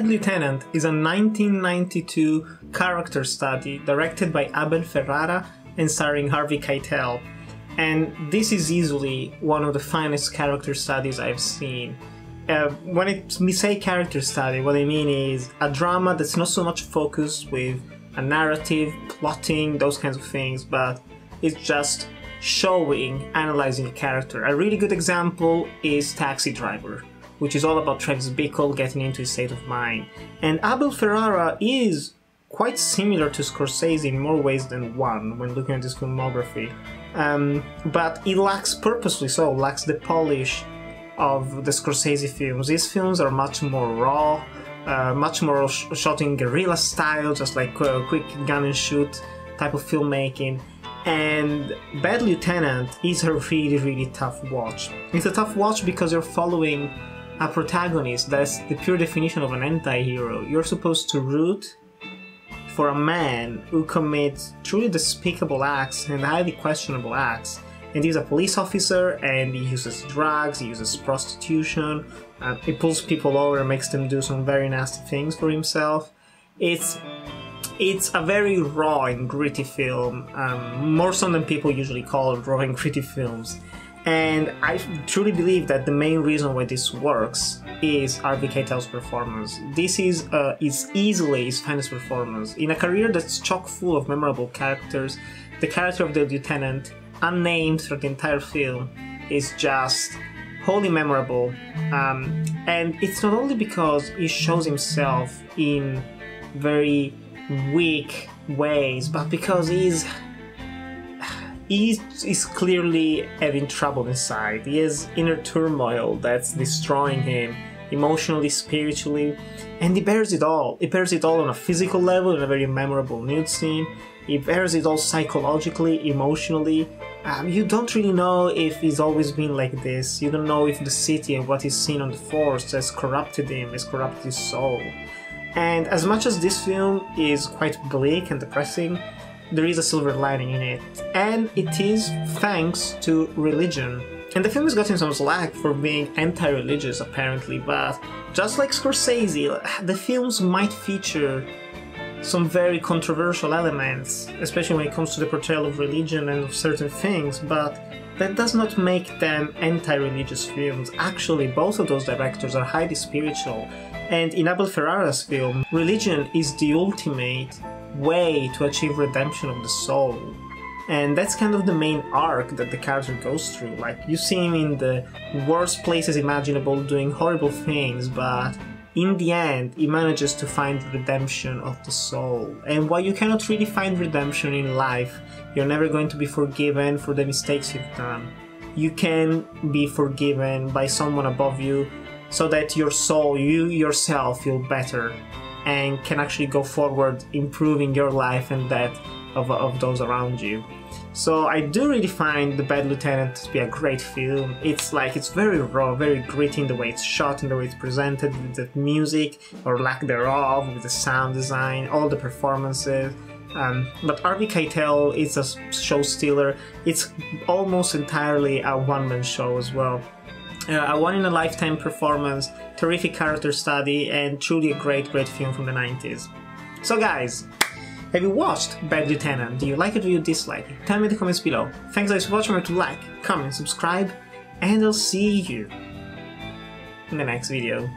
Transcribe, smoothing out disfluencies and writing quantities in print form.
Bad Lieutenant is a 1992 character study directed by Abel Ferrara and starring Harvey Keitel. And this is easily one of the finest character studies I've seen. When we say character study, what I mean is a drama that's not so much focused with a narrative, plotting, those kinds of things, but it's just showing, analyzing a character. A really good example is Taxi Driver, which is all about Travis Bickle getting into his state of mind. And Abel Ferrara is quite similar to Scorsese in more ways than one when looking at his filmography. But he lacks, purposely so, lacks the polish of the Scorsese films. His films are much more raw, much more shot in guerrilla style, just like quick gun and shoot type of filmmaking. And Bad Lieutenant is a really tough watch. It's a tough watch because you're following a protagonist that's the pure definition of an anti-hero. You're supposed to root for a man who commits truly despicable acts and highly questionable acts. And he's a police officer, and he uses drugs, he uses prostitution, he pulls people over and makes them do some very nasty things for himself. It's a very raw and gritty film, more so than people usually call raw and gritty films. And I truly believe that the main reason why this works is Harvey Keitel's performance. This is easily his finest performance. In a career that's chock full of memorable characters, the character of the lieutenant, unnamed through the entire film, is just wholly memorable. And it's not only because he shows himself in very weak ways, but because he's clearly having trouble inside. He has inner turmoil that's destroying him emotionally, spiritually, and he bears it all. He bears it all on a physical level in a very memorable nude scene. He bears it all psychologically, emotionally. You don't really know if he's always been like this. You don't know if the city and what he's seen on the force has corrupted him, has corrupted his soul. And as much as this film is quite bleak and depressing, there is a silver lining in it, and it is thanks to religion. And the film has gotten some slack for being anti-religious apparently, but just like Scorsese, the films might feature some very controversial elements, especially when it comes to the portrayal of religion and of certain things, but that does not make them anti-religious films. Actually, both of those directors are highly spiritual, and in Abel Ferrara's film, religion is the ultimate way to achieve redemption of the soul. And that's kind of the main arc that the character goes through. Like, you see him in the worst places imaginable doing horrible things, but in the end he manages to find redemption of the soul. And while you cannot really find redemption in life, you're never going to be forgiven for the mistakes you've done. You can be forgiven by someone above you so that your soul, you yourself, feel better and can actually go forward improving your life and that of those around you. So I do really find The Bad Lieutenant to be a great film. It's very raw, very gritty in the way it's shot, in the way it's presented, with the music, or lack thereof, with the sound design, all the performances. But Harvey Keitel is a show stealer. It's almost entirely a one-man show as well. A one-in-a-lifetime performance, terrific character study, and truly a great film from the 90s. So guys, have you watched Bad Lieutenant? Do you like it or do you dislike it? Tell me in the comments below. Thanks guys for watching. Remember to like, comment, subscribe, and I'll see you in the next video.